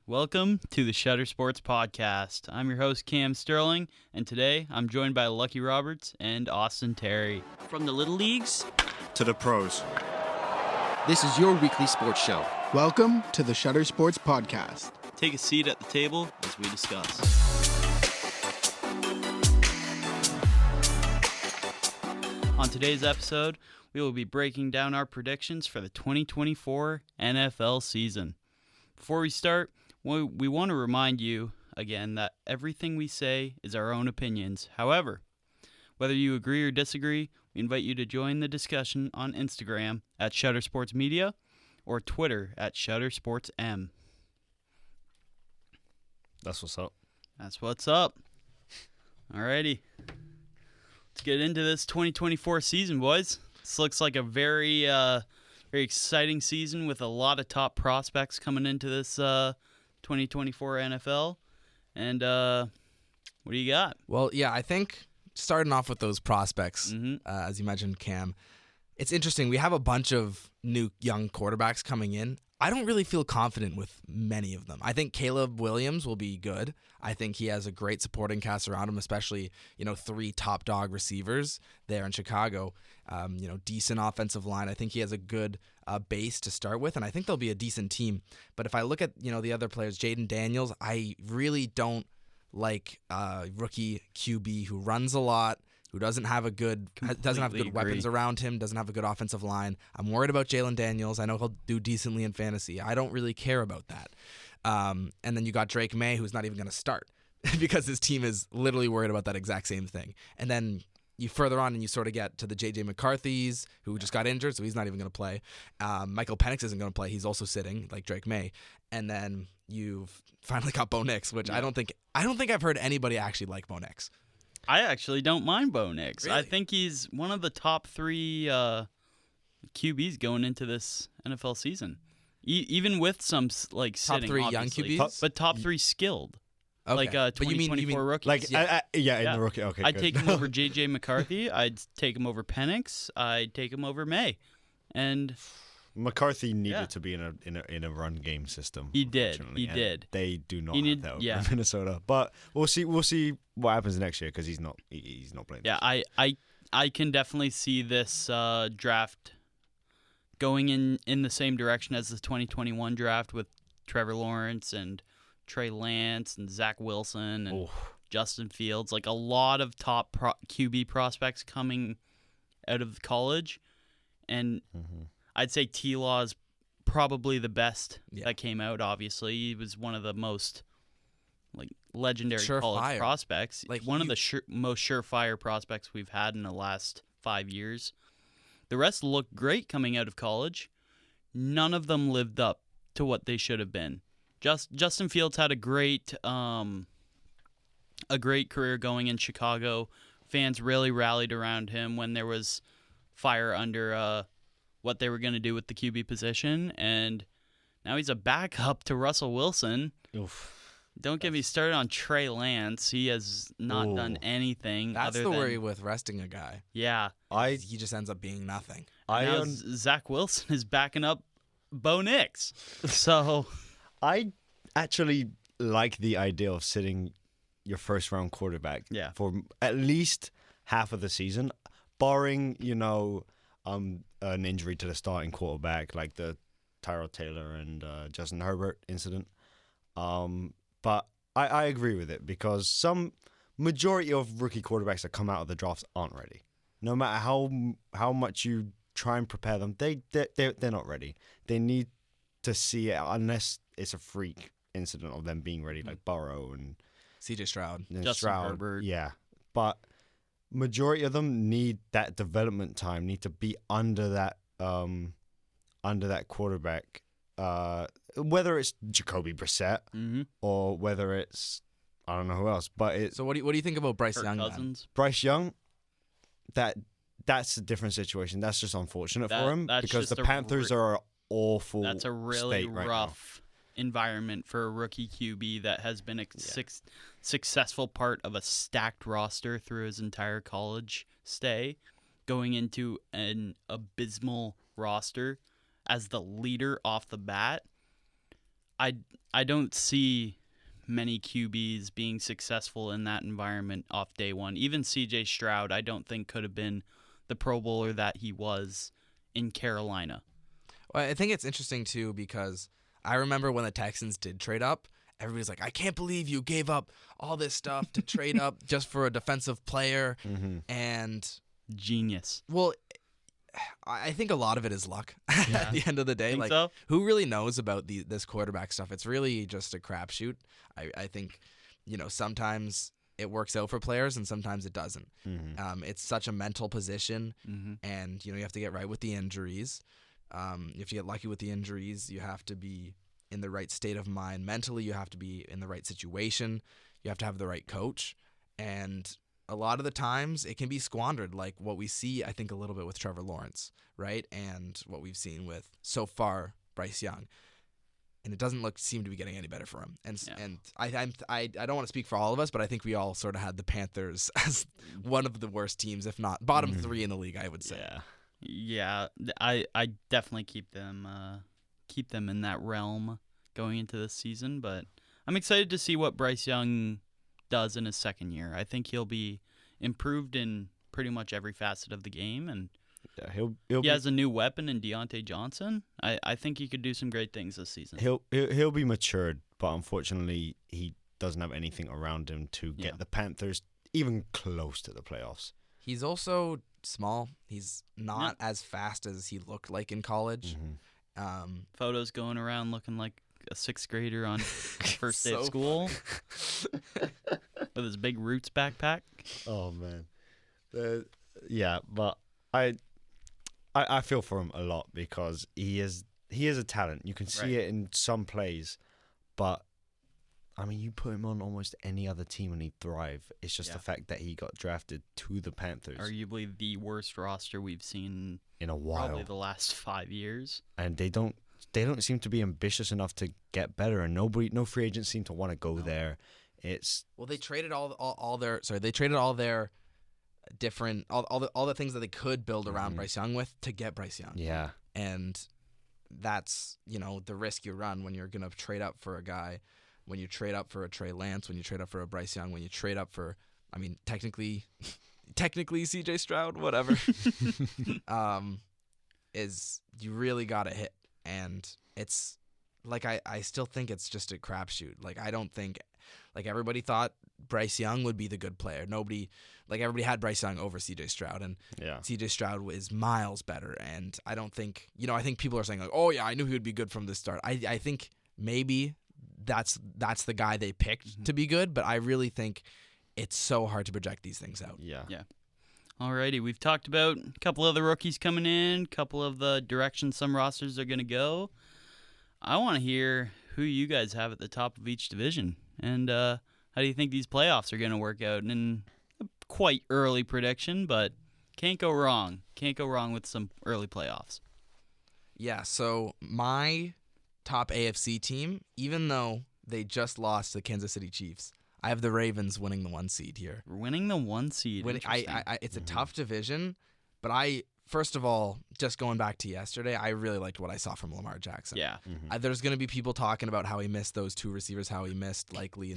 Welcome to the Shutter Sports Podcast. I'm your host, Cam Stirling, and today I'm joined by Lucky Roberts and Austin Terry. From the Little Leagues to the pros. This is your weekly sports show. Welcome to the Shutter Sports Podcast. Take a seat at the table as we discuss. On today's episode, we will be breaking down our predictions for the 2024 NFL season. Before we start, we want to remind you, again, that everything we say is our own opinions. However, whether you agree or disagree, we invite you to join the discussion on Instagram at Shutter Sports Media or Twitter at Shutter Sports M. That's what's up. That's what's up. Alrighty. Let's get into this 2024 season, boys. This looks like a very exciting season with a lot of top prospects coming into this 2024 NFL. And what do you got? Well, yeah, I think starting off with those prospects, as you mentioned, Cam, it's interesting. We have a bunch of new young quarterbacks coming in. I don't really feel confident with many of them. I think Caleb Williams will be good. I think he has a great supporting cast around him, especially, three top dog receivers there in Chicago. Decent offensive line. I think he has a good base to start with, and I think they'll be a decent team. But if I look at, the other players, Jaden Daniels, I really don't like rookie QB who runs a lot, who doesn't have good weapons around him, doesn't have a good offensive line. I'm worried about Jalen Daniels. I know he'll do decently in fantasy. I don't really care about that. And then you got Drake May, who's not even going to start because his team is literally worried about that exact same thing. And then you further on and you sort of get to the J.J. McCarthy's, who just got injured, so he's not even going to play. Michael Penix isn't going to play. He's also sitting, like Drake May. And then you've finally got Bo Nix, which I don't think I've heard anybody actually like Bo Nix. I actually don't mind Bo Nix. Really? I think he's one of the top three QBs going into this NFL season. Even with some sitting, top three obviously. young QBs? But top three skilled. Okay. Like 2024 rookies. Like, in the rookie. Okay, I'd good. take him over J.J. McCarthy. I'd take him over Penix. I'd take him over May. And McCarthy needed to be in a run game system. He did. He did. They do not have that over in Minnesota. But we'll see what happens next year because he's not playing. Yeah, I can definitely see this draft going in the same direction as the 2021 draft with Trevor Lawrence and Trey Lance and Zach Wilson and Justin Fields. Like a lot of top QB prospects coming out of college. And I'd say T-Law is probably the best that came out, obviously. He was one of the most legendary college prospects. One of the most surefire prospects we've had in the last 5 years. The rest looked great coming out of college. None of them lived up to what they should have been. Justin Fields had a great career going in Chicago. Fans really rallied around him when there was fire under what they were going to do with the QB position, and now he's a backup to Russell Wilson. Don't get me started on Trey Lance. He has not done anything. That's the worry with resting a guy. Yeah. He just ends up being nothing. Zach Wilson is backing up Bo Nix. So I actually like the idea of sitting your first round quarterback for at least half of the season, barring, an injury to the starting quarterback like the Tyrod Taylor and Justin Herbert incident. But I agree with it because some majority of rookie quarterbacks that come out of the drafts aren't ready. No matter how much you try and prepare them, they're not ready. They need to see it unless it's a freak incident of them being ready, like Burrow and C.J. Stroud, Justin Herbert. Yeah, but majority of them need that development time. Need to be under that quarterback. Whether it's Jacoby Brissett or whether it's I don't know who else, but it's. So what do you think about Bryce Kirk Young? Cousins. Then? Bryce Young, that's a different situation. That's just unfortunate for him because the Panthers are an awful. That's a really state right rough environment for a rookie QB that has been a successful part of a stacked roster through his entire college stay, going into an abysmal roster as the leader off the bat. I don't see many QBs being successful in that environment off day one. Even CJ Stroud, I don't think could have been the Pro Bowler that he was in Carolina. Well, I think it's interesting too because I remember when the Texans did trade up, everybody's like, I can't believe you gave up all this stuff to trade up just for a defensive player. And genius. Well, I think a lot of it is luck at the end of the day. Think like, so? Who really knows about this quarterback stuff? It's really just a crapshoot. I think, sometimes it works out for players and sometimes it doesn't. It's such a mental position, and you have to get right with the injuries. You have to get lucky with the injuries. You have to be in the right state of mind mentally. You have to be in the right situation. You have to have the right coach, and a lot of the times it can be squandered, like what we see, I think, a little bit with Trevor Lawrence, right? And what we've seen with, so far, Bryce Young. And it doesn't seem to be getting any better for him. And I don't want to speak for all of us, but I think we all sort of had the Panthers as one of the worst teams, if not bottom three in the league, I would say. Yeah, I definitely keep them in that realm going into this season, but I'm excited to see what Bryce Young does in his second year. I think he'll be improved in pretty much every facet of the game, and he has a new weapon in Deontay Johnson. I think he could do some great things this season. He'll be matured, but unfortunately he doesn't have anything around him to get the Panthers even close to the playoffs. He's also small. He's not as fast as he looked like in college. Photos going around looking like a sixth grader on first day of school with his big Roots backpack. Oh man, but I feel for him a lot because he is a talent. You can see it in some plays, but I mean, you put him on almost any other team and he'd thrive. It's just the fact that he got drafted to the Panthers, arguably the worst roster we've seen in a while, probably the last 5 years, and they don't seem to be ambitious enough to get better, and no free agents seem to want to go there. They traded all their different all the things that they could build around Bryce Young with to get Bryce Young. Yeah, and that's the risk you run when you're gonna trade up for a guy, when you trade up for a Trey Lance, when you trade up for a Bryce Young, when you trade up for, I mean, technically CJ Stroud, whatever, is you really gotta hit. And it's like I still think it's just a crapshoot. Like, I don't think, like, everybody thought Bryce Young would be the good player. Everybody had Bryce Young over CJ Stroud, and CJ Stroud is miles better. And I don't think, I think people are saying like, oh yeah, I knew he would be good from the start. I think maybe that's the guy they picked to be good, but I really think it's so hard to project these things out. Yeah. Alrighty, we've talked about a couple of the rookies coming in, a couple of the directions some rosters are going to go. I want to hear who you guys have at the top of each division, and how do you think these playoffs are going to work out? And a quite early prediction, but can't go wrong. Can't go wrong with some early playoffs. Yeah, so my top AFC team, even though they just lost to the Kansas City Chiefs, I have the Ravens winning the 1 seed here. Winning the 1 seed. It's a tough division, but first of all, just going back to yesterday, I really liked what I saw from Lamar Jackson. Yeah. There's going to be people talking about how he missed those two receivers, how he missed likely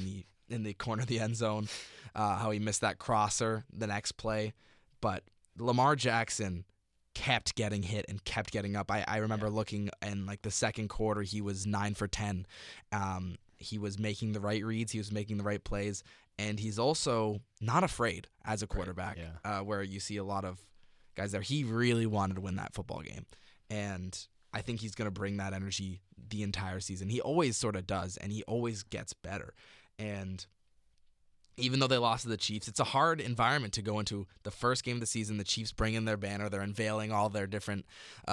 in the corner of the end zone, how he missed that crosser the next play, but Lamar Jackson kept getting hit and kept getting up. I remember looking in like the second quarter, he was 9 for 10. He was making the right reads. He was making the right plays. And he's also not afraid as a quarterback, where you see a lot of guys there. He really wanted to win that football game. And I think he's going to bring that energy the entire season. He always sort of does, and he always gets better. And even though they lost to the Chiefs, it's a hard environment to go into the first game of the season. The Chiefs bring in their banner. They're unveiling all their different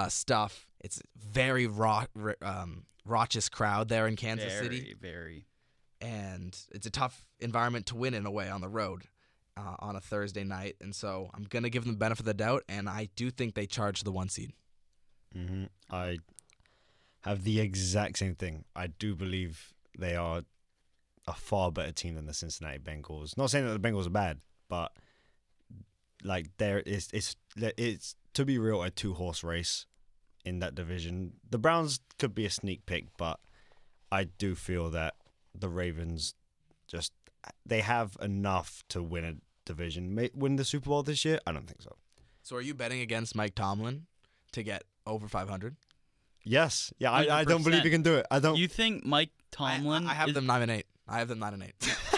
stuff. It's very raucous crowd there in Kansas City. Very. And it's a tough environment to win in a way on the road on a Thursday night. And so I'm going to give them the benefit of the doubt, and I do think they charge the 1 seed. I have the exact same thing. I do believe they are a far better team than the Cincinnati Bengals. Not saying that the Bengals are bad, but like it's to be real, a 2-horse race in that division. The Browns could be a sneak pick, but I do feel that the Ravens they have enough to win a division. Win the Super Bowl this year? I don't think so. So are you betting against Mike Tomlin to get over 500? Yes. Yeah, I don't believe he can do it. I don't. You think Mike Tomlin? I have them 9-8. I have them 9-8.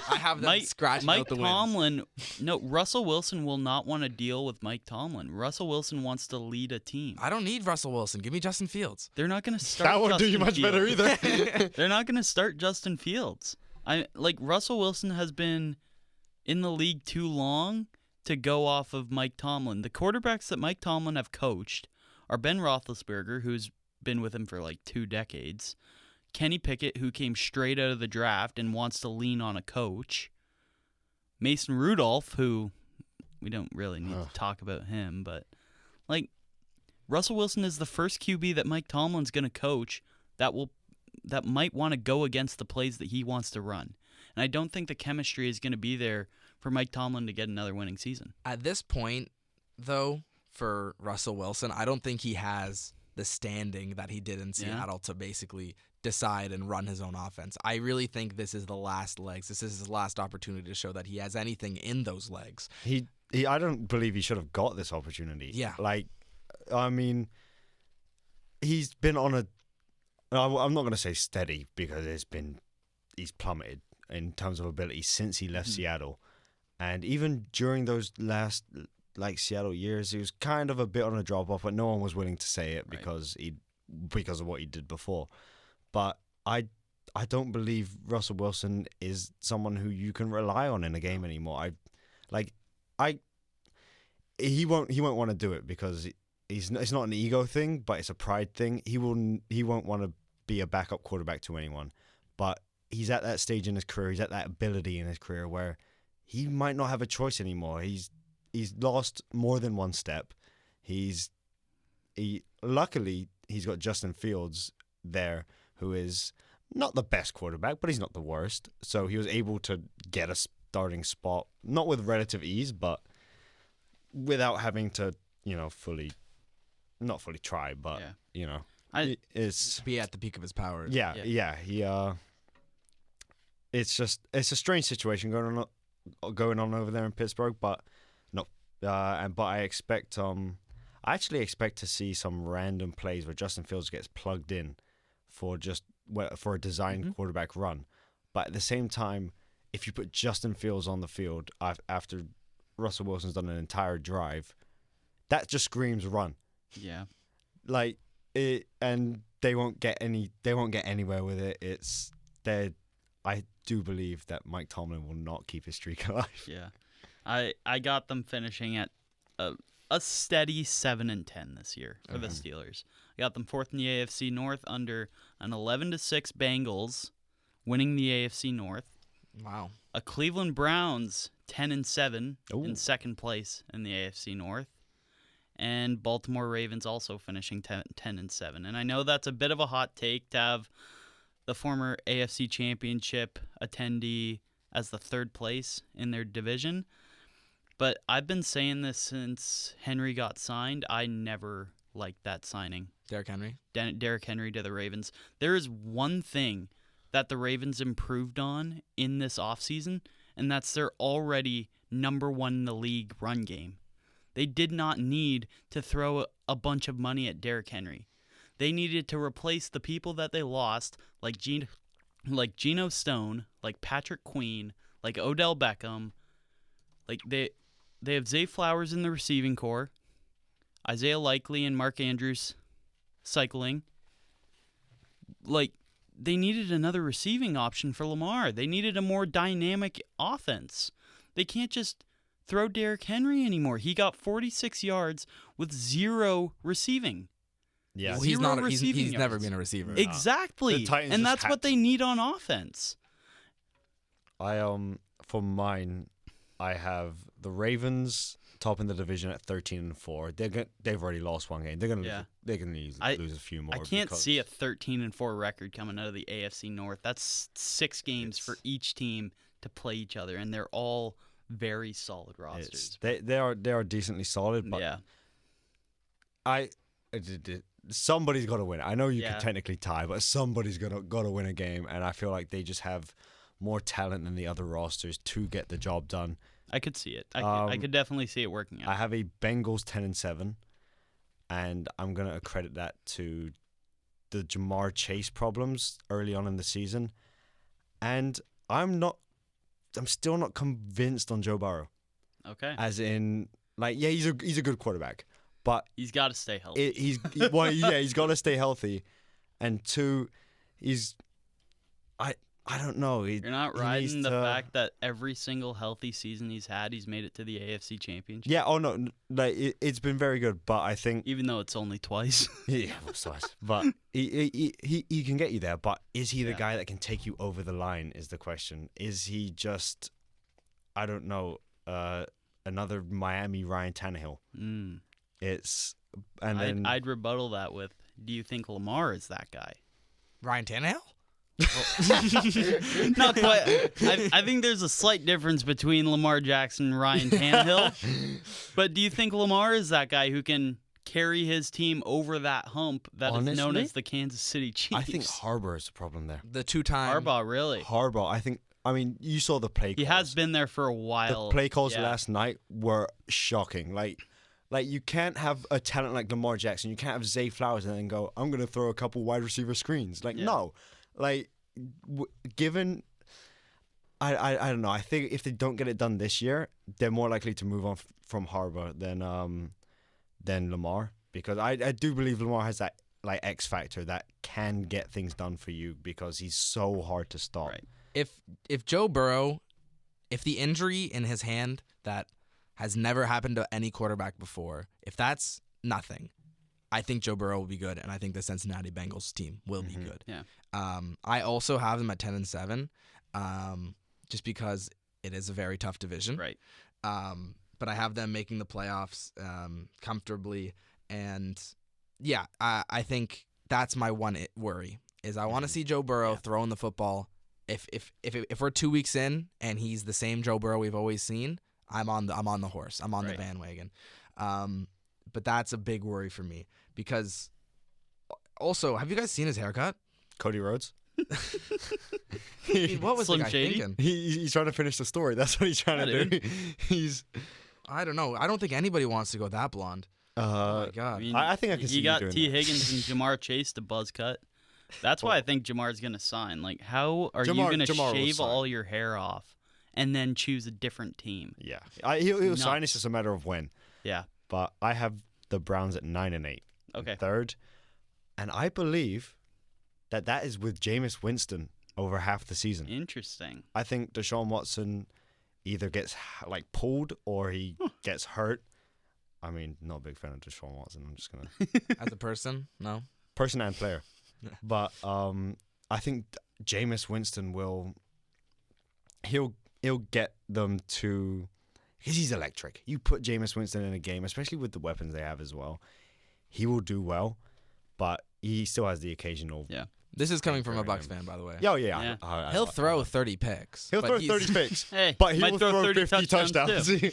I have them scratching out the wins. Mike Tomlin. No, Russell Wilson will not want to deal with Mike Tomlin. Russell Wilson wants to lead a team. I don't need Russell Wilson. Give me Justin Fields. They're not going to start. That won't Justin do you much Fields. better either. They're not going to start Justin Fields. Russell Wilson has been in the league too long to go off of Mike Tomlin. The quarterbacks that Mike Tomlin have coached are Ben Roethlisberger, who's been with him for 2 decades. Kenny Pickett, who came straight out of the draft and wants to lean on a coach. Mason Rudolph, who we don't really need to talk about him, but Russell Wilson is the first QB that Mike Tomlin's going to coach that might want to go against the plays that he wants to run. And I don't think the chemistry is going to be there for Mike Tomlin to get another winning season. At this point, though, for Russell Wilson, I don't think he has the standing that he did in Seattle to basically decide and run his own offense. I really think this is the last legs. This is his last opportunity to show that he has anything in those legs. I don't believe he should have got this opportunity. Yeah. I mean, he's been on I'm not going to say steady because he's plummeted in terms of ability since he left Seattle. And even during those last Seattle years, he was kind of a bit on a drop off, but no one was willing to say it because of what he did before. But I don't believe Russell Wilson is someone who you can rely on in a game anymore. He won't want to do it because it's not an ego thing, but it's a pride thing. He won't want to be a backup quarterback to anyone. But he's at that stage in his career, he's at that ability in his career where he might not have a choice anymore. He's lost more than one step. Luckily he's got Justin Fields there, who is not the best quarterback, but he's not the worst. So he was able to get a starting spot, not with relative ease, but without having to, not fully try, but it's be at the peak of his powers. Yeah. He it's a strange situation going on over there in Pittsburgh, but I expect I actually expect to see some random plays where Justin Fields gets plugged in for a designed quarterback run. But at the same time, if you put Justin Fields on the field after Russell Wilson's done an entire drive, that just screams run. Yeah. And they won't get anywhere with it. I do believe that Mike Tomlin will not keep his streak alive. Yeah. I got them finishing at a steady 7-10 this year for the Steelers. I got them 4th in the AFC North under an 11-6 Bengals winning the AFC North. Wow. A Cleveland Browns 10-7 in second place in the AFC North. And Baltimore Ravens also finishing 10-7. And I know that's a bit of a hot take to have the former AFC Championship attendee as the 3rd place in their division. But I've been saying this since Henry got signed. I never liked that signing. Derrick Henry? Derrick Henry to the Ravens. There is one thing that the Ravens improved on in this offseason, and that's their already number 1 in the league run game. They did not need to throw a bunch of money at Derrick Henry. They needed to replace the people that they lost, like Geno Stone, like Patrick Queen, like Odell Beckham. They have Zay Flowers in the receiving core, Isaiah Likely and Mark Andrews cycling. They needed another receiving option for Lamar. They needed a more dynamic offense. They can't just throw Derrick Henry anymore. He got 46 yards with 0 receiving. Yeah, well, he's never been a receiver. Exactly. And that's what they need on offense. For mine, I have the Ravens top in the division at 13-4. They've already lost one game. They're gonna lose a few more. I can't see a 13-4 record coming out of the AFC North. That's 6 games for each team to play each other, and they're all very solid rosters. They are decently solid, but yeah. somebody's got to win. I know you can technically tie, but somebody's got to win a game, and I feel like they just have more talent than the other rosters to get the job done. I could see it. I could definitely see it working out. I have a Bengals 10-7, and I'm going to accredit that to the Jamar Chase problems early on in the season. And I'm still not convinced on Joe Burrow. Okay. As in, he's a good quarterback, but he's got to stay healthy. He's got to stay healthy, and two, I don't know. You're not riding the fact that every single healthy season he's had, he's made it to the AFC Championship. Yeah. Oh no. It's been very good, but I think even though it's only twice. Yeah, it's twice. But he can get you there. But is he the guy that can take you over the line? Is the question. Is he just, I don't know, another Miami Ryan Tannehill? I'd rebuttal that with, do you think Lamar is that guy? Ryan Tannehill? Not quite. I think there's a slight difference between Lamar Jackson and Ryan Tannehill. But do you think Lamar is that guy who can carry his team over that hump that is known as the Kansas City Chiefs? I think Harbaugh is the problem there. The two-time Harbaugh, really? Harbaugh, I mean, you saw the play calls. He has been there for a while. The play calls last night were shocking. Like you can't have a talent like Lamar Jackson. You can't have Zay Flowers and then go, I'm going to throw a couple wide receiver screens. No. Given, I don't know. I think if they don't get it done this year, they're more likely to move on from Harbaugh than Lamar, because I do believe Lamar has that X factor that can get things done for you because he's so hard to stop. Right. If Joe Burrow, if the injury in his hand that has never happened to any quarterback before, if that's nothing, I think Joe Burrow will be good, and I think the Cincinnati Bengals team will be good. Yeah. I also have them at 10-7, just because it is a very tough division. Right. But I have them making the playoffs comfortably, and I think that's my one worry is I want to see Joe Burrow throwing the football. If we're 2 weeks in and he's the same Joe Burrow we've always seen, I'm on the horse. I'm on the bandwagon. But that's a big worry for me because also, have you guys seen his haircut? Cody Rhodes? What was Slim the guy Shady? thinking? He's trying to finish the story. That's what he's trying to do. I don't know. I don't think anybody wants to go that blonde. Oh my God. I think I can see you got doing T. that. Higgins and Jamar Chase to buzz cut. That's why I think Jamar's going to sign. How are you going to shave all your hair off and then choose a different team? Yeah. He'll sign. It's just a matter of when. Yeah. But I have the Browns at 9-8. Okay. Third. And I believe that is with Jameis Winston over half the season. Interesting. I think Deshaun Watson either gets pulled or he gets hurt. I mean, not a big fan of Deshaun Watson. I'm just going to... As a person? No? Person and player. But I think Jameis Winston he'll get them to... Because he's electric. You put Jameis Winston in a game, especially with the weapons they have as well, he will do well, but he still has the occasional... Yeah. This is coming from a Bucs fan, by the way. Oh, yeah. He'll throw 30 picks. He'll throw 30 picks. Hey, but he might will throw throw 30 50 touchdowns. too.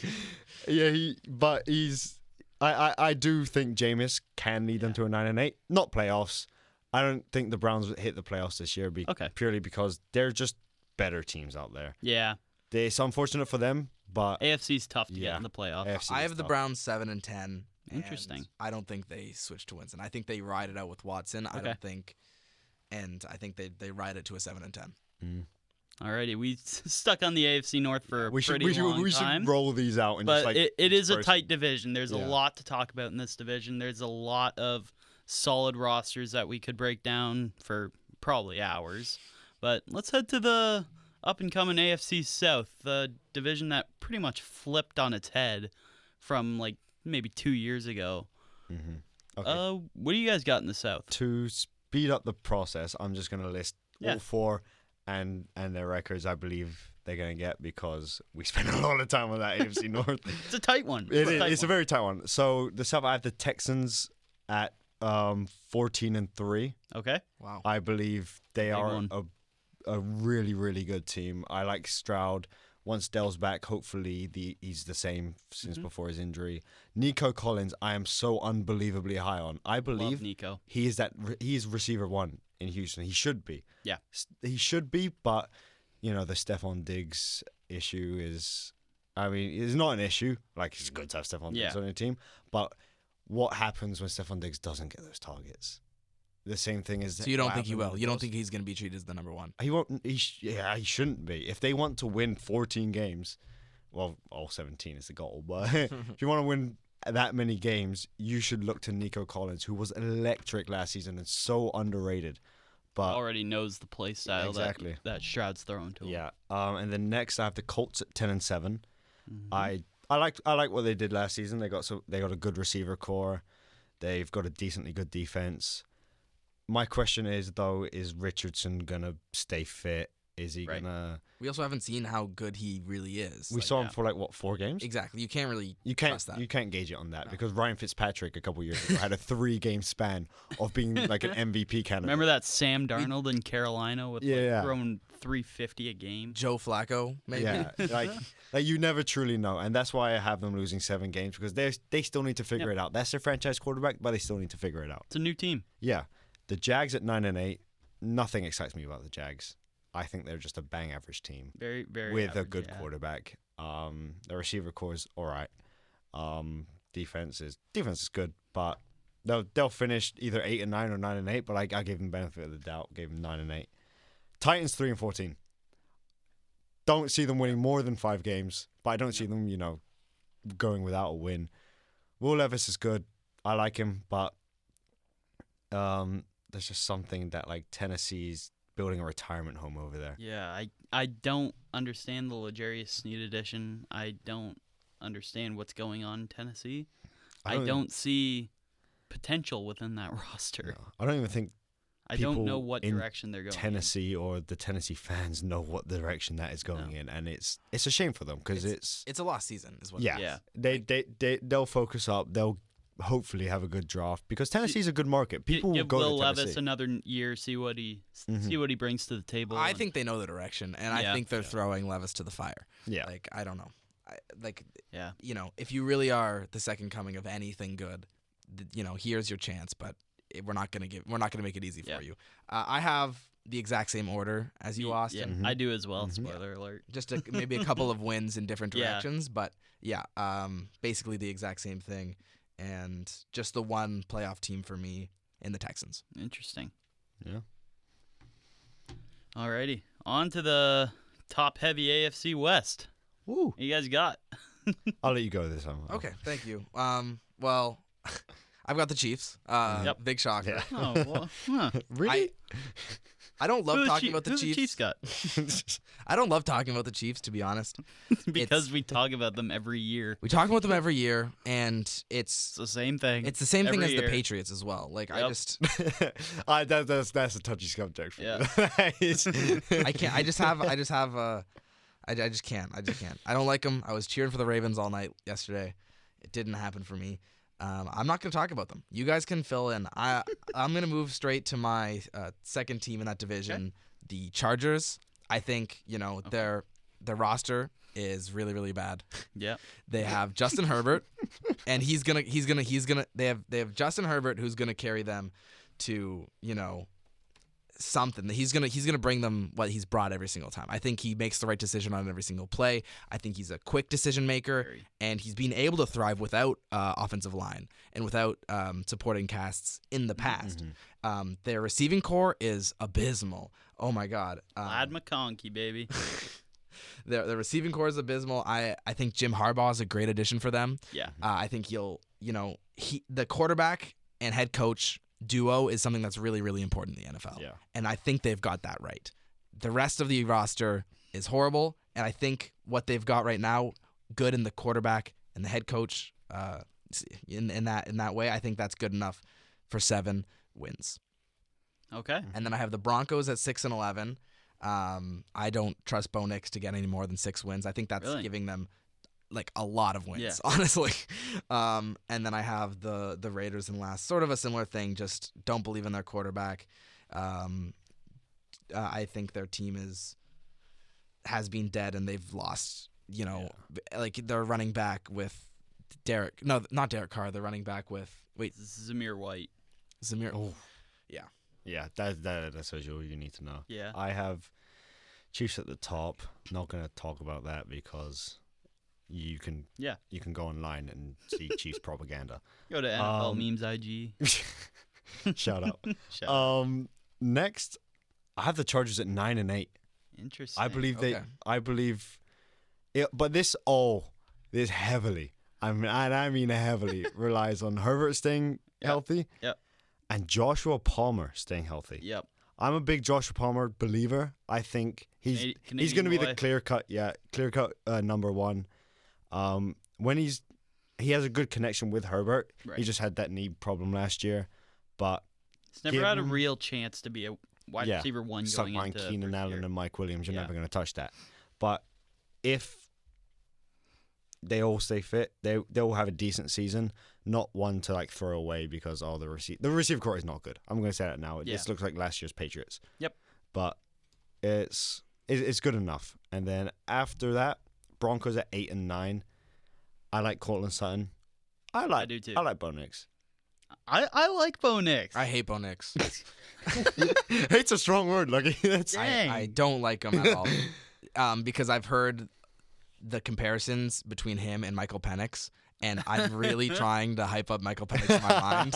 But he's... I do think Jameis can lead them to a 9-8. Not playoffs. I don't think the Browns would hit the playoffs this year purely because they're just better teams out there. Yeah. It's unfortunate for them, but... AFC's tough to get in the playoffs. I have the Browns 7-10. Interesting. I don't think they switch to Winston. I think they ride it out with Watson. Okay. I think they ride it to a 7-10. Alrighty, we stuck on the AFC North for a we pretty long time. We should roll these out. And but just it is a tight division. There's a lot to talk about in this division. There's a lot of solid rosters that we could break down for probably hours. But let's head to the up-and-coming AFC South, the division that pretty much flipped on its head from maybe 2 years ago. Mm-hmm. Okay. What do you guys got in the South? To speed up the process, I'm just going to list all four and their records I believe they're going to get because we spent a lot of time on that AFC North. It's a tight one. It's a very tight one. So the South, I have the Texans at 14-3. Okay. Wow. I believe they are a really, really good team. I like Stroud. Once Dell's back, hopefully he's the same since before his injury. Nico Collins, I am so unbelievably high on. I believe Nico. He is receiver 1 in Houston. He should be. Yeah. He should be, but the Stephon Diggs issue is, I mean, it's not an issue. Like, it's good to have Stephon Diggs on your team, but what happens when Stephon Diggs doesn't get those targets? The same thing as. So you don't think he will? You don't think he's going to be treated as the number 1? He won't. He shouldn't be. If they want to win 14 games, well, all 17 is the goal. But if you want to win that many games, you should look to Nico Collins, who was electric last season and so underrated. But already knows the play style that Stroud's throwing to him. Yeah. And then next I have the Colts at 10-7. Mm-hmm. I like what they did last season. They got a good receiver core. They've got a decently good defense. My question is, though, is Richardson going to stay fit? Is he going to... We also haven't seen how good he really is. We saw him for, 4 games? Exactly. You can't really trust that. You can't gauge it on that because Ryan Fitzpatrick a couple years ago had a 3-game span of being like an MVP candidate. Remember that Sam Darnold in Carolina with throwing 350 a game? Joe Flacco, maybe? Yeah. like you never truly know. And that's why I have them losing 7 games because they still need to figure it out. That's their franchise quarterback, but they still need to figure it out. It's a new team. Yeah. The Jags at 9-8, nothing excites me about the Jags. I think they're just a bang average team. Very, very with average, a good quarterback. The receiver core is all right. Defense is good, but they'll finish either 8-9 or 9-8. But I gave them benefit of the doubt. Gave them 9-8. Titans 3-14. Don't see them winning more than 5 games, but I don't see them going without a win. Will Levis is good. I like him, but there's just something that Tennessee's building a retirement home over there. Yeah, I don't understand the L'Jarius Sneed addition. I don't understand what's going on in Tennessee. I don't see potential within that roster. No, I don't even think I don't know what direction they're going Tennessee in. Or the Tennessee fans know what direction that is going in, and it's a shame for them because it's a lost season is what they'll focus up. They'll hopefully have a good draft because Tennessee's a good market. People will go Will to Tennessee. Levis another year, see what he brings to the table. I think they know the direction, and I think they're throwing Levis to the fire. Yeah, I don't know. If you really are the second coming of anything good, here's your chance. But we're not gonna make it easy for you. I have the exact same order as you, Austin. Yeah, I do as well. Spoiler alert. Just maybe a couple of wins in different directions, but basically the exact same thing. And just the one playoff team for me in the Texans. Interesting. Yeah. Alrighty. On to the top-heavy AFC West. Woo. What you guys got? I'll let you go this time. Okay, thank you. Well, I've got the Chiefs. Big shocker. Yeah. Oh, well, huh. Really? I don't love talking about the Who's Chiefs. The Chiefs got? I don't love talking about the Chiefs, to be honest. Because we talk about them every year. We talk about them every year, and it's the same thing. It's the same thing as year. the Patriots as well. I just that's a touchy subject for me. I can't. I just can't. I don't like them. I was cheering for the Ravens all night yesterday. It didn't happen for me. I'm not going to talk about them. You guys can fill in. I'm going to move straight to my second team in that division, the Chargers. I think their roster is really, really bad. Yeah. They have Justin Herbert, and he's gonna. They have Justin Herbert who's gonna carry them to something. He's gonna bring them what he's brought every single time. I think he makes the right decision on every single play. I think he's a quick decision maker, and he's been able to thrive without offensive line and without supporting casts in the past. Their receiving core is abysmal. Oh my God, Lad McConkey, baby. The receiving core is abysmal. I think Jim Harbaugh is a great addition for them. Yeah. I think the quarterback and head coach duo is something that's really, really important in the NFL. Yeah. And I think they've got that right. The rest of the roster is horrible, and I think what they've got right now, good in the quarterback and the head coach, in that way, I think that's good enough for 7 wins. Okay. And then I have the Broncos at 6-11. I don't trust Bo Nix to get any more than 6 wins. I think that's giving them a lot of wins, honestly. And then I have the Raiders in last. Sort of a similar thing, just don't believe in their quarterback. I think their team has been dead and they've lost, like they're running back with not Derek Carr. They're running back with Zamir White. Oh. Yeah, that's all you need to know. Yeah. I have Chiefs at the top. Not going to talk about that because you can go online and see Chiefs propaganda. Go to NFL Memes IG. Shout out. Next, I have the Chargers at 9-8. Interesting. I believe it, but this heavily, I mean heavily, relies on Herbert staying healthy. Yep. And Joshua Palmer staying healthy. Yep. I'm a big Joshua Palmer believer. I think he's going to be the clear cut number one. When he has a good connection with Herbert. Right. He just had that knee problem last year, but he's never had a real chance to be a wide receiver one going into Keenan Allen and Mike Williams. You're never going to touch that. But if they all stay fit, they will have a decent season. Not one to like throw away because the receiver core is not good. I'm going to say that now. It just looks like last year's Patriots. Yep. But it's good enough. And then after that, Broncos at 8 and 9. I like Cortland Sutton. I do too. I like Bo Nix. I like Bo Nix. I hate Bo Nix. Hate's a strong word. Like I don't like him at all. Because I've heard the comparisons between him and Michael Penix, and I'm really trying to hype up Michael Penix in my mind.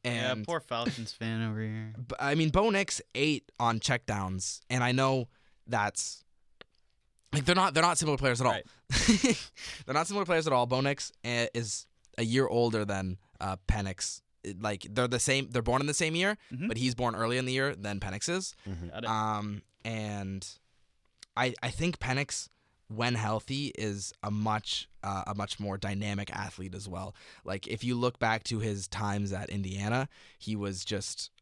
And poor Falcons fan over here. I mean, Bo Nix 8 on checkdowns, and I know that's like they're not similar players at all. Right. They're not similar players at all. Bo Nix is a year older than Penix. Like they're the same. They're born in the same year, but he's born early in the year than Penix is. Mm-hmm. And I think Penix, when healthy, is a much more dynamic athlete as well. Like if you look back to his times at Indiana, he was just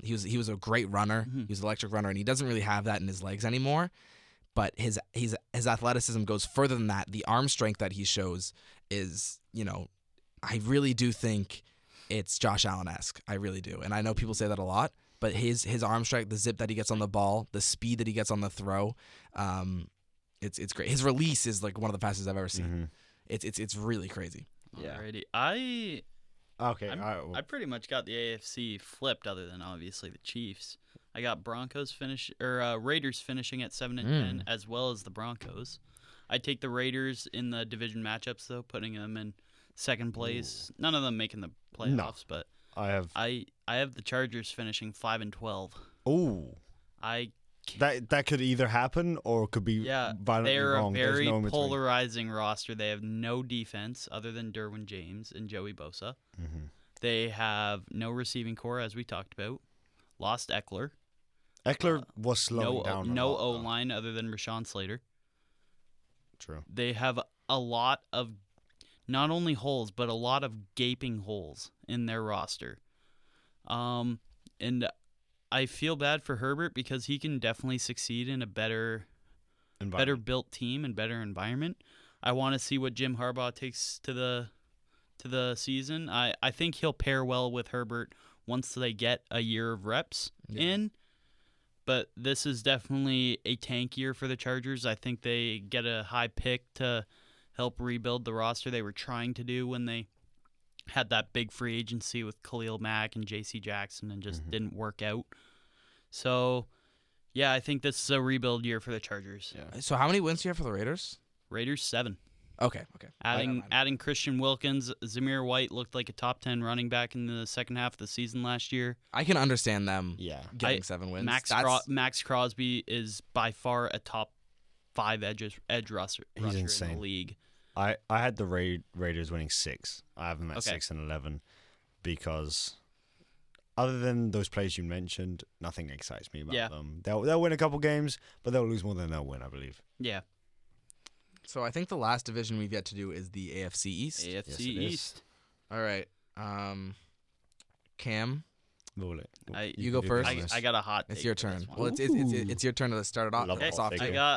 he was a great runner. Mm-hmm. He was an electric runner, and he doesn't really have that in his legs anymore. But his athleticism goes further than that. The arm strength that he shows is, I really do think it's Josh Allen-esque. I really do, and I know people say that a lot. But his arm strength, the zip that he gets on the ball, the speed that he gets on the throw, it's great. His release is like one of the fastest I've ever seen. Mm-hmm. It's really crazy. Yeah. Alrighty. I pretty much got the AFC flipped, other than obviously the Chiefs. I got Raiders finishing at 7 and 10, as well as the Broncos. I take the Raiders in the division matchups though, putting them in second place. Ooh. None of them making the playoffs, but I have the Chargers finishing 5 and 12. Ooh. That could either happen or could be violently wrong. They're a very polarizing roster. They have no defense other than Derwin James and Joey Bosa. Mm-hmm. They have no receiving core, as we talked about. Lost Eckler. Eckler was slowing down. No O-line other than Rashawn Slater. True. They have a lot of not only holes, but a lot of gaping holes in their roster. And I feel bad for Herbert because he can definitely succeed in a better built team and better environment. I want to see what Jim Harbaugh takes to the season. I think he'll pair well with Herbert once they get a year of reps in. But this is definitely a tank year for the Chargers. I think they get a high pick to help rebuild the roster they were trying to do when they had that big free agency with Khalil Mack and J.C. Jackson and just didn't work out. So, yeah, I think this is a rebuild year for the Chargers. Yeah. So how many wins do you have for the Raiders? Raiders 7. Okay. Adding Christian Wilkins, Zamir White looked like a top 10 running back in the second half of the season last year. I can understand them getting 7 wins. Max Crosby is by far a top 5 edge rusher in the league. I had the Raiders winning 6. I have them at 6 and 11 because other than those plays you mentioned, nothing excites me about them. They'll win a couple games, but they'll lose more than they'll win, I believe. Yeah. So I think the last division we've yet to do is the AFC East. AFC East. All right. Cam, you go first. I got a hot take. It's your turn. Well, it's your turn to start it off. Okay.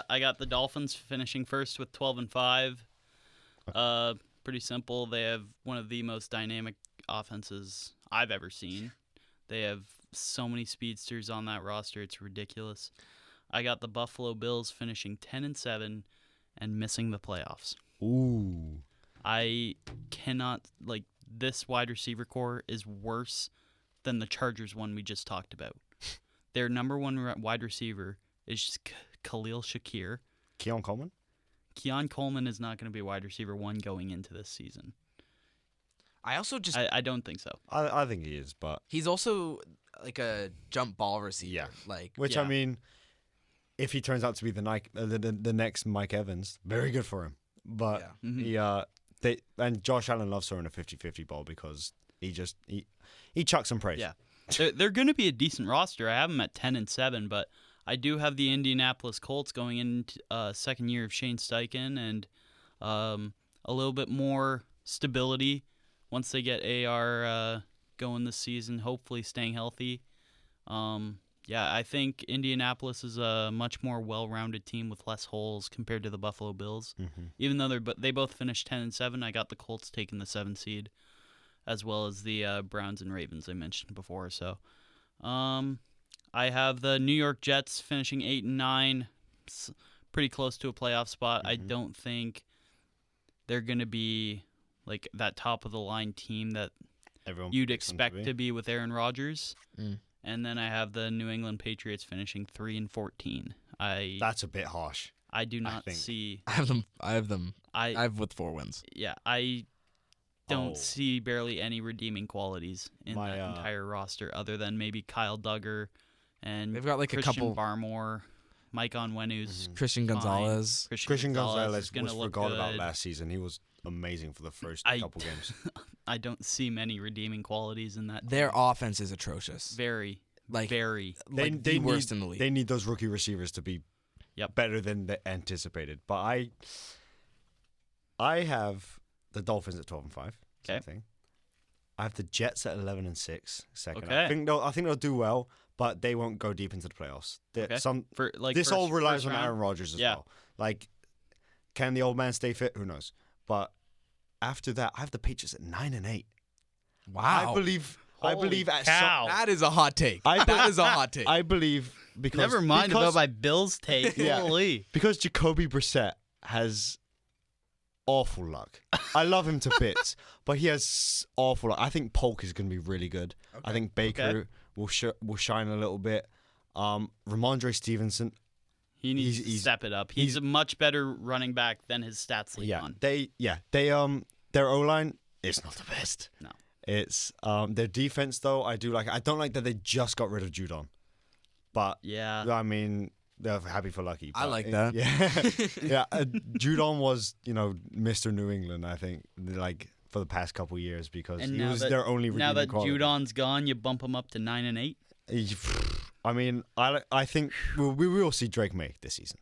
I got the Dolphins finishing first with 12 and 5. Pretty simple. They have one of the most dynamic offenses I've ever seen. They have so many speedsters on that roster. It's ridiculous. I got the Buffalo Bills finishing 10-7 and missing the playoffs. Ooh. I cannot, this wide receiver core is worse than the Chargers one we just talked about. Their number one wide receiver is Khalil Shakir. Keon Coleman? Keon Coleman is not going to be wide receiver 1 going into this season. I also just... I don't think so. I think he is, but... He's also like a jump ball receiver. Yeah. Which, I mean, if he turns out to be the next Mike Evans, very good for him. But and Josh Allen loves throwing a 50-50 ball because he chucks some praise. Yeah. They're going to be a decent roster. I have them at 10-7, but I do have the Indianapolis Colts going into second year of Shane Steichen and a little bit more stability once they get AR going this season, hopefully staying healthy. I think Indianapolis is a much more well-rounded team with less holes compared to the Buffalo Bills. Mm-hmm. Even though they both finished 10-7, I got the Colts taking the 7 seed, as well as the Browns and Ravens I mentioned before. So, I have the New York Jets finishing 8-9, pretty close to a playoff spot. Mm-hmm. I don't think they're going to be like that top of the line team that you'd expect to be with Aaron Rodgers. And then I have the New England Patriots finishing 3-14. That's a bit harsh. I do not see. I have them. I have with 4 wins. Yeah, I don't see barely any redeeming qualities in that entire roster, other than maybe Kyle Duggar and they've got like Christian a couple Barmore, Mike Onwenu's Christian Gonzalez. Christian Gonzalez was forgot about last season. He was amazing for the first couple games. I don't see many redeeming qualities in that. Their offense is atrocious. Very. They worst in the league. They need those rookie receivers to be better than they anticipated. But I have the Dolphins at 12-5. Same thing. I have the Jets at 11-6. Second. Okay. I think they'll do well, but they won't go deep into the playoffs. This all relies on Aaron Rodgers as well. Like, can the old man stay fit? Who knows? But after that, I have the Patriots at 9-8. Wow. I believe that is a hot take. That is a hot take. I believe because never mind about my Bills take. Holy. Because Jacoby Brissett has awful luck. I love him to bits, but he has awful luck. I think Polk is going to be really good. Okay. I think Baker will shine a little bit. Ramondre Stevenson. He needs to step it up. He's a much better running back than his stats lead on. Their O-line is not the best. No. It's their defense though. I don't like that they just got rid of Judon. But I mean, they're happy for lucky. I like that. Yeah. Judon was, Mr. New England, I think, for the past couple years because he was their only redeeming quality. Now that Judon's gone, you bump him up to 9-8. I mean, I think we will see Drake May this season.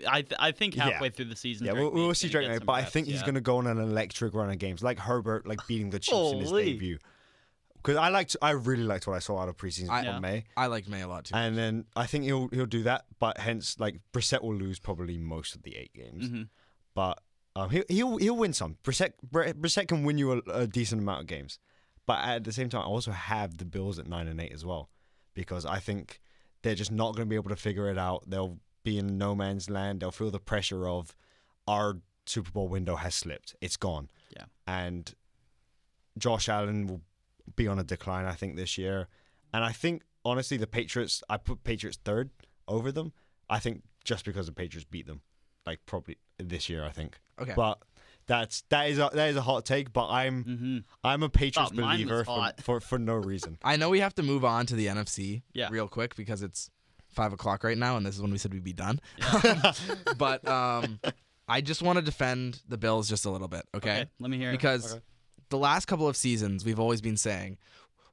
I think halfway through the season. Yeah, we'll see Drake May, but I think he's going to go on an electric run of games, like Herbert, beating the Chiefs in his debut. Because I really liked what I saw out of preseason from May. I liked May a lot too. And then I think he'll do that, but hence Brissett will lose probably most of the 8 games. Mm-hmm. But he'll win some. Brissett can win you a decent amount of games, but at the same time, I also have the Bills at 9-8 as well, because I think they're just not going to be able to figure it out. They'll be in no man's land. They'll feel the pressure of our Super Bowl window has slipped. It's gone. Yeah. And Josh Allen will be on a decline, I think, this year. And I think, honestly, the Patriots, I put Patriots third over them. I think just because the Patriots beat them, probably this year, I think. Okay. But that is a hot take, but I'm a Patriots believer for no reason. I know we have to move on to the NFC real quick because it's 5:00 right now, and this is when we said we'd be done. Yeah. But I just want to defend the Bills just a little bit, okay? Let me hear it. Because the last couple of seasons, we've always been saying,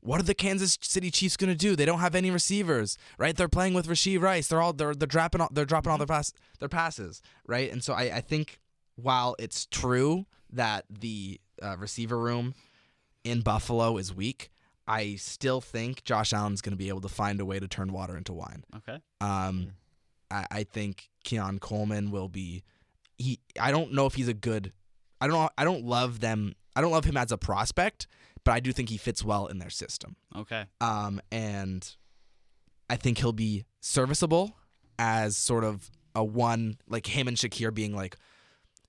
what are the Kansas City Chiefs going to do? They don't have any receivers, right? They're playing with Rashee Rice. They're dropping all their passes, right? And so I think while it's true that the receiver room in Buffalo is weak, I still think Josh Allen's going to be able to find a way to turn water into wine. Okay. I think Keon Coleman will be. I don't know if he's a good. I don't love them. I don't love him as a prospect, but I do think he fits well in their system. Okay. And I think he'll be serviceable. as sort of a one, like him and Shakir being like,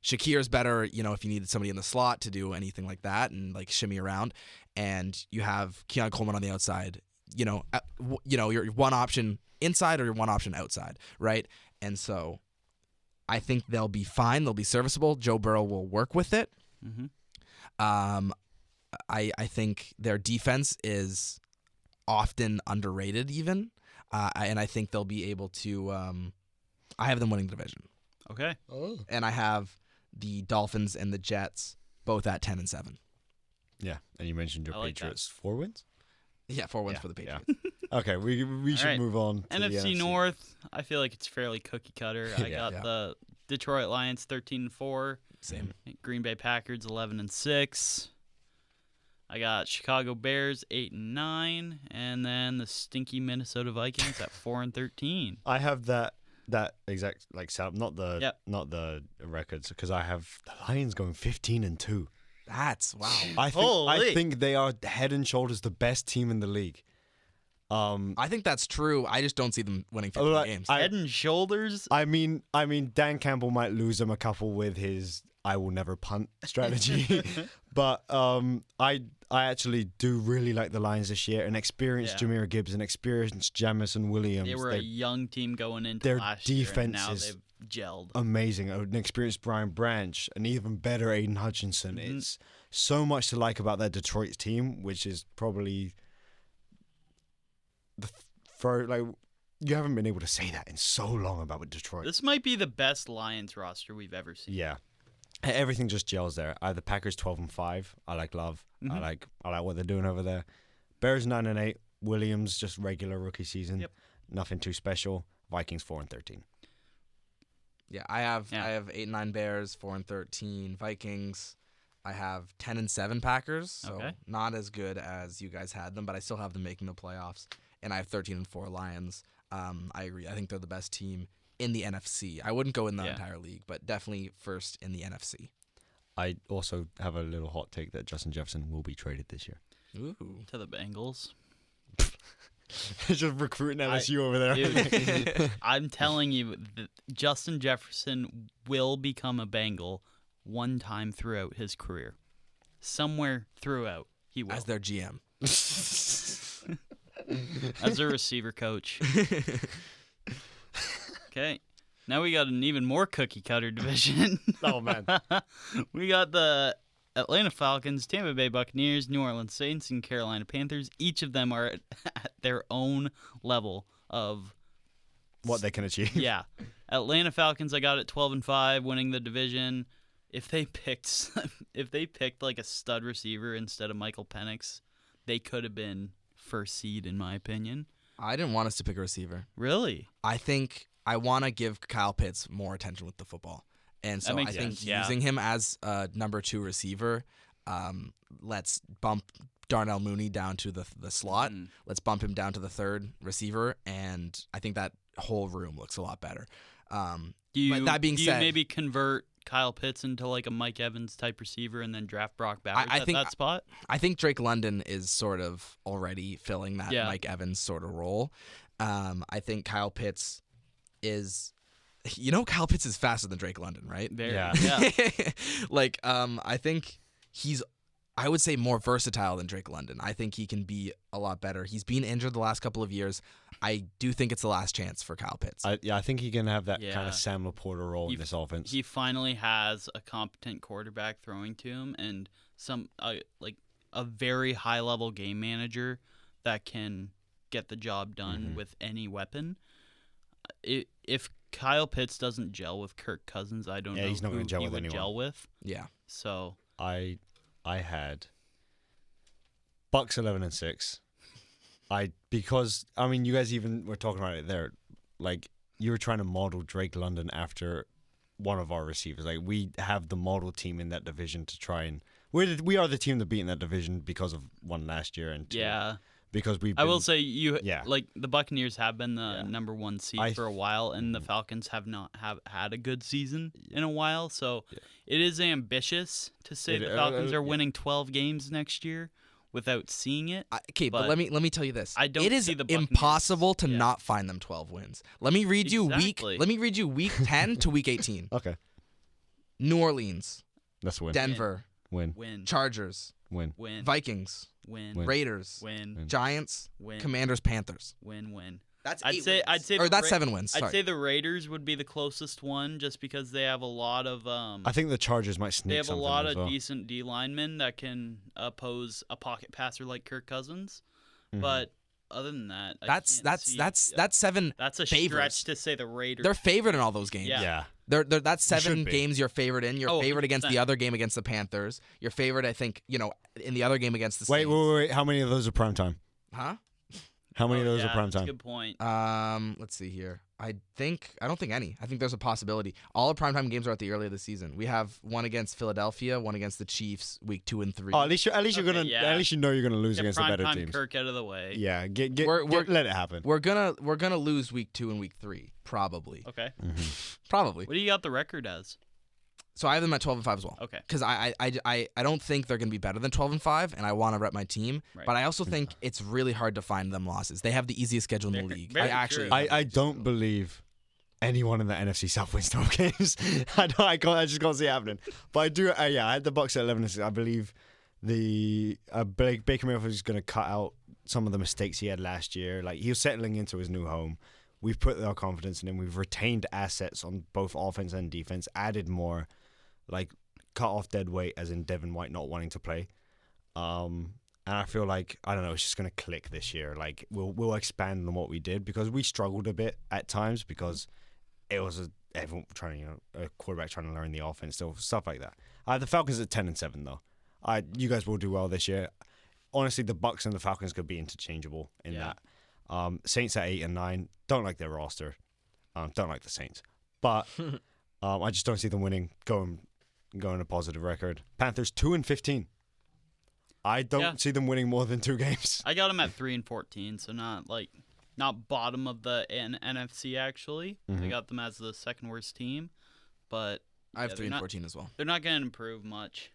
Shakir's better, if you needed somebody in the slot to do anything like that and like shimmy around, and you have Keon Coleman on the outside, your one option inside or your one option outside, right? And so I think they'll be fine. They'll be serviceable. Joe Burrow will work with it. Mm-hmm. I think their defense is often underrated even, and I think they'll be able to I have them winning the division. Okay. Oh. And I have the Dolphins and the Jets both at 10-7. Yeah, and you mentioned your Patriots. 4 wins? Yeah, 4 wins for the Patriots. Yeah. Okay, we should move on to NFC the NFC North, I feel like it's fairly cookie cutter. I got the Detroit Lions 13-4. Same. Green Bay Packers 11-6. I got Chicago Bears 8-9, and then the stinky Minnesota Vikings at 4-13. I have that exact setup, not the records, because I have the Lions going 15-2. That's wow. I think they are head and shoulders the best team in the league. I think that's true. I just don't see them winning 15 games. Head and shoulders. I mean, Dan Campbell might lose them a couple with his "I will never punt" strategy, but I actually do really like the Lions this year. An experienced Jahmyr Gibbs, an experienced Jamison Williams. They were a young team going into their last year, and defense now is they've gelled. Amazing. An experienced Brian Branch, an even better Aiden Hutchinson. Mm-hmm. It's so much to like about that Detroit team, which is probably you haven't been able to say that in so long about Detroit. This might be the best Lions roster we've ever seen. Yeah. Everything just gels there. The Packers 12-5. I like Love. Mm-hmm. I like what they're doing over there. Bears 9-8. Williams just regular rookie season. Yep. Nothing too special. Vikings 4-13. Yeah, I have 8-9 Bears, 4-13 Vikings. I have 10-7 Packers, so not as good as you guys had them, but I still have them making the playoffs. And I have 13-4 Lions. I agree. I think they're the best team in the NFC. I wouldn't go in the entire league, but definitely first in the NFC. I also have a little hot take that Justin Jefferson will be traded this year. Ooh. To the Bengals. Just recruiting LSU over there. Dude, I'm telling you, Justin Jefferson will become a Bengal one time throughout his career. Somewhere throughout, he will. As their GM. As a receiver coach. Okay. Now we got an even more cookie cutter division. Oh, man. We got the Atlanta Falcons, Tampa Bay Buccaneers, New Orleans Saints, and Carolina Panthers. Each of them are at their own level of what they can achieve. Yeah. Atlanta Falcons, I got at 12-5, winning the division. If they picked like a stud receiver instead of Michael Penix, they could have been first seed, in my opinion. I didn't want us to pick a receiver. Really? I think I want to give Kyle Pitts more attention with the football. And so I think using him as a number 2 receiver, let's bump Darnell Mooney down to the slot. Let's bump him down to the third receiver, and I think that whole room looks a lot better. That being said, you maybe convert Kyle Pitts into like a Mike Evans type receiver and then draft Brock Bowers at that spot? I think Drake London is sort of already filling that Mike Evans sort of role. I think Kyle Pitts is... Kyle Pitts is faster than Drake London, right? Yeah. I think he's, I would say, more versatile than Drake London. I think he can be a lot better. He's been injured the last couple of years. I do think it's the last chance for Kyle Pitts. I think he can have that kind of Sam Laporta role in this offense. He finally has a competent quarterback throwing to him and a very high-level game manager that can get the job done with any weapon. If Kyle Pitts doesn't gel with Kirk Cousins, I don't know he's not who gonna gel he with would anyone. gel with. Yeah. So I had Bucks 11-6. Because you guys even were talking about it there. Like, you were trying to model Drake London after one of our receivers. Like, we have the model team in that division to try and we are the team that beat in that division because of one last year and two. Yeah. Because I will say the Buccaneers have been the number 1 seed for a while, and the Falcons have not had a good season in a while. So it is ambitious to say the Falcons are winning 12 games next year without seeing it. But let me tell you this. I don't it is see the Buccaneers. impossible to not find them 12 wins. Let me read you Exactly. week 10 to week 18. Okay. New Orleans, That's a win. Denver, Win. Chargers, Win. Vikings, Win. Raiders, Win. Giants, Win. Commanders, Panthers. Win. That's I'd say that's 7 wins. I'd Sorry. say the Raiders would be the closest one, just because they have a lot of. I think the Chargers might sneak. They have a something lot as of well. decent D linemen that can oppose a pocket passer like Kirk Cousins, but other than that, That's 7. That's a favorites. stretch to say the Raiders. They're favored in all those games. Yeah. That's 7 should be. games you're favored in. You're favored against 100%. the other game against the Panthers. You're favored, I think, in the other game against the Wait. Saints. How many of those are primetime? Huh? How many of those are That's a primetime? good point. Let's see here. I don't think any. I think there's a possibility. All of primetime games are at the early of the season. We have one against Philadelphia, one against the Chiefs, week 2 and 3. Oh, at least you're gonna. yeah. At least you know you're gonna lose Get against the better primetime teams. Kirk out of the way. Yeah. We're- Let it happen. We're gonna lose week 2 and week 3, probably. Okay. Probably. What do you got the record as? So I have them at 12-5 as well. Okay. Because I don't think they're going to be better than 12-5, and I want to rep my team. Right. But I also think it's really hard to find them losses. They have the easiest schedule in the league. very Actually, true. I don't believe anyone in the NFC South wins 12 games. I just can't see it happening. But I do. I had the Bucs at 11-6. I believe the Baker Mayfield is going to cut out some of the mistakes he had last year. Like, he was settling into his new home. We've put our confidence in him. We've retained assets on both offense and defense. Added more, like, cut off dead weight, as in Devin White not wanting to play. And I feel like, I don't know, it's just going to click this year. Like, we'll expand on what we did, because we struggled a bit at times, because it was everyone trying to, a quarterback trying to learn the offense, stuff like that. The Falcons at 10-7 though. You guys will do well this year. Honestly, the Bucs and the Falcons could be interchangeable in that. Saints at 8-9. Don't like their roster. Don't like the Saints, but I just don't see them winning. Going a positive record. Panthers 2-15. I don't see them winning more than 2 games. I got them at 3-14, so not bottom of the NFC actually. I got them as the second worst team, but I have 3-14 as well. They're not going to improve much.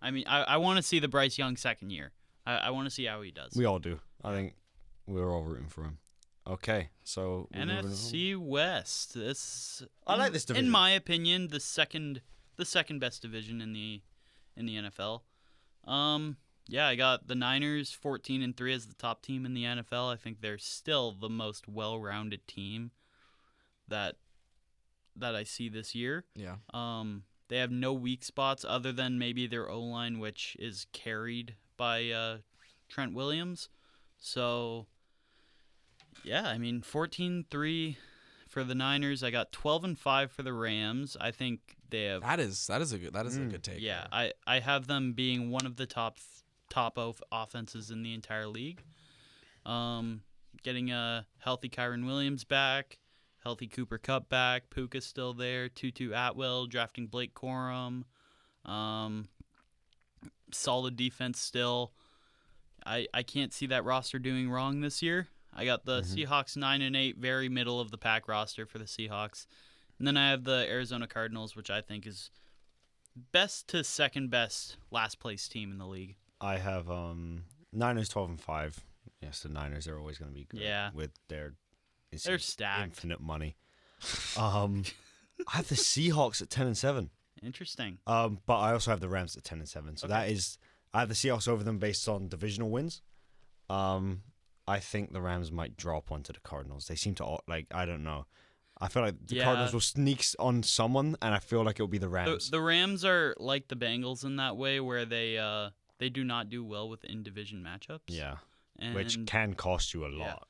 I mean, I want to see the Bryce Young second year. I want to see how he does. We all do. I think we're all rooting for him. Okay, so NFC West. I like this division. In my opinion, the second best division in the NFL. Yeah, I got the Niners 14-3 as the top team in the NFL. I think they're still the most well-rounded team that I see this year. Yeah. They have no weak spots other than maybe their O-line, which is carried by Trent Williams. So, yeah, I mean, 14-3 for the Niners. I got 12-5 for the Rams. I think they have. That is a good take. Yeah, I have them being one of the top offenses in the entire league. Getting a healthy Kyron Williams back, healthy Cooper Kupp back, Puka's still there, Tutu Atwell, drafting Blake Corum, solid defense still. I can't see that roster doing wrong this year. I got the Seahawks 9-8, very middle of the pack roster for the Seahawks. And then I have the Arizona Cardinals, which I think is best to second best last place team in the league. I have Niners 12-5. Yes, the Niners are always going to be good with their they're stacked. Infinite money. I have the Seahawks at 10-7. Interesting. But I also have the Rams at 10-7. So that is, I have the Seahawks over them based on divisional wins. I think the Rams might drop onto the Cardinals. They seem to, I don't know. I feel like the Cardinals will sneak on someone, and I feel like it will be the Rams. The Rams are like the Bengals in that way, where they do not do well with in-division matchups. Yeah, which can cost you a lot.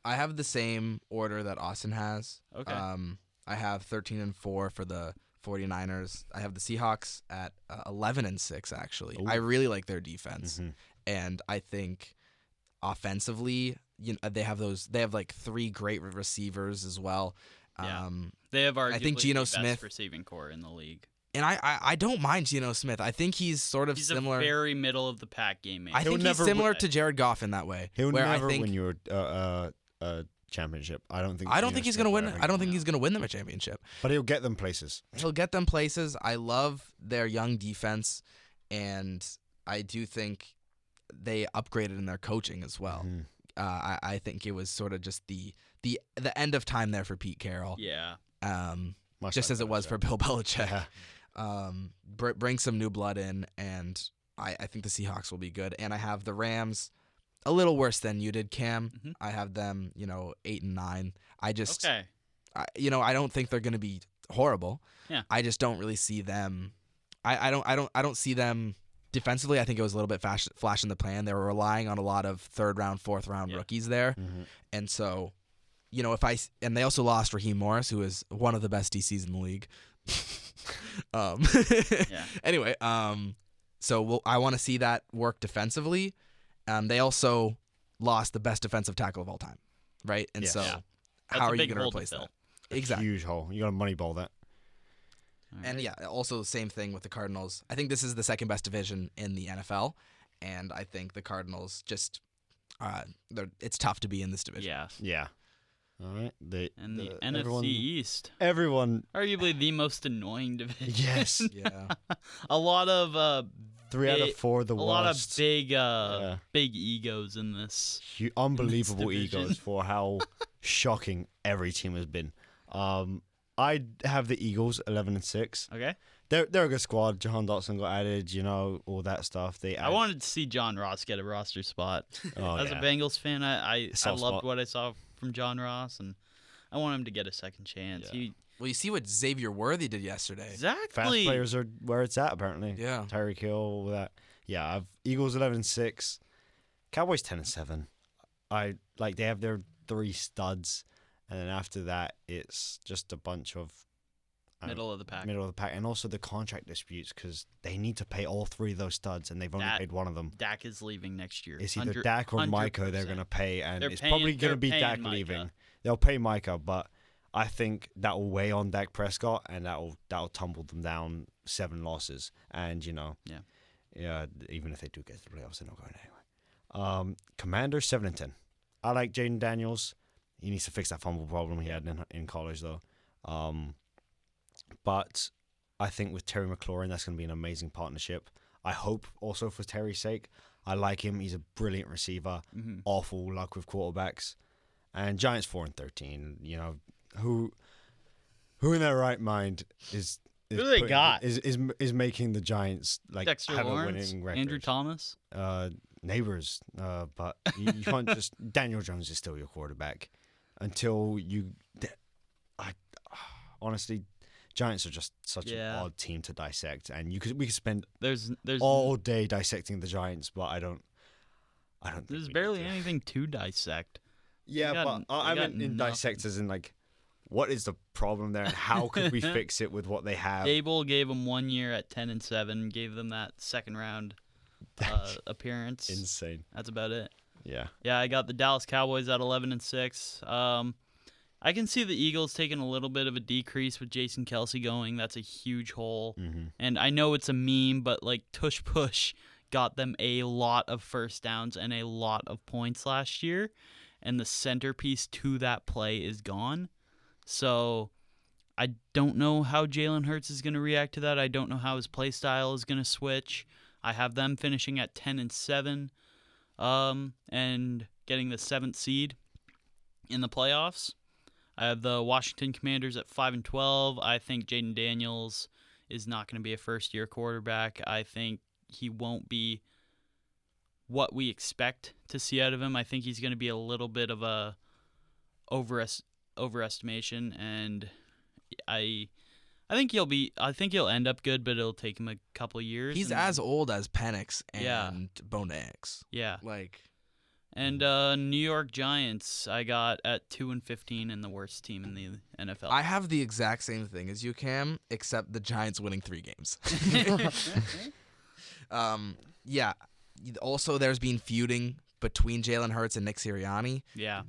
I have the same order that Austin has. Okay. I have 13-4 for the 49ers. I have the Seahawks at 11-6, actually. Ooh. I really like their defense. And I think offensively, they have like 3 great receivers as well. They have arguably I think Geno the best Smith receiving core in the league. And I don't mind Geno Smith. I think he's sort of similar. He's a very middle of the pack game man. I think he's similar to Jared Goff in that way. He'll never win you a championship. I don't think he's going to win. I don't think he's going to win them a championship. But he'll get them places. He'll get them places. I love their young defense, and I do think they upgraded in their coaching as well. Mm-hmm. I think it was sort of just the end of time there for Pete Carroll. Yeah. Just as it was for Bill Belichick. Yeah. Bring some new blood in, and I think the Seahawks will be good. And I have the Rams a little worse than you did, Cam. Mm-hmm. I have them, 8-9. I just, okay. I don't think they're going to be horrible. Yeah. I just don't really see them. I don't see them defensively. I think it was a little bit flash in the pan. They were relying on a lot of 3rd round, 4th round rookies there, and so, and they also lost Raheem Morris, who is one of the best DCs in the league. Anyway, so I want to see that work defensively. They also lost the best defensive tackle of all time, right? And so, how are you going to replace that? Exactly. Huge hole. You got to moneyball that. And also the same thing with the Cardinals. I think this is the 2nd best division in the NFL, and I think the Cardinals just it's tough to be in this division. Yeah. All right. The NFC East. Everyone. Arguably the most annoying division. Yes. Yeah. A lot of 3 out of 4 the worst. A lot of big egos in this. Unbelievable egos for how shocking every team has been. I have the Eagles 11-6. Okay. They're a good squad. Jahan Dotson got added, all that stuff. I wanted to see John Ross get a roster spot. As a Bengals fan, I loved what I saw from John Ross, and I want him to get a second chance. Yeah. Well, you see what Xavier Worthy did yesterday. Exactly. Fast players are where it's at, apparently. Yeah. Tyreek Hill, all that. Yeah, I've Eagles 11-6. Cowboys 10-7. They have their 3 studs, and then after that, it's just a bunch of middle of the pack. And also the contract disputes, because they need to pay all 3 of those studs, and they've only paid one of them. Dak is leaving next year. It's either Dak or Micah they're going to pay, and it's paying, probably going to be Dak Micah. leaving. They'll pay Micah, but I think that will weigh on Dak Prescott, and that'll tumble them down 7 losses. And, even if they do get to the playoffs, they're not going anywhere. Commanders 7-10. I like Jaden Daniels. He needs to fix that fumble problem he had in college, though. But I think with Terry McLaurin, that's going to be an amazing partnership. I hope also for Terry's sake. I like him. He's a brilliant receiver. Mm-hmm. Awful luck with quarterbacks. And Giants 4-13. Who in their right mind is who do they got? Is making the Giants Dexter have Lawrence, a winning record? Andrew Thomas, neighbors. But you can't just. Daniel Jones is still your quarterback until you. Honestly, Giants are just such an odd team to dissect, and we could spend there's all day dissecting the Giants, but I don't. There's barely anything to dissect. Yeah, but I meant in dissect as in what is the problem there, and how could we fix it with what they have? Dable gave them 1 year at 10-7, gave them that 2nd round appearance. Insane. That's about it. Yeah. Yeah, I got the Dallas Cowboys at 11-6. I can see the Eagles taking a little bit of a decrease with Jason Kelce going. That's a huge hole. Mm-hmm. And I know it's a meme, but Tush Push got them a lot of first downs and a lot of points last year. And the centerpiece to that play is gone. So I don't know how Jalen Hurts is going to react to that. I don't know how his play style is going to switch. I have them finishing at 10-7 and getting the 7th seed in the playoffs. I have the Washington Commanders at 5-12. I think Jaden Daniels is not going to be a first-year quarterback. I think he won't be what we expect to see out of him. I think he's going to be a little bit of a overestimation, and I think he'll end up good, but it'll take him a couple years. He's as old as Penix and Bo Nix. Yeah. And New York Giants, I got at 2-15 and the worst team in the NFL. I have the exact same thing as you, Cam, except the Giants winning 3 games. Yeah. Also, there's been feuding between Jalen Hurts and Nick Sirianni. Yeah.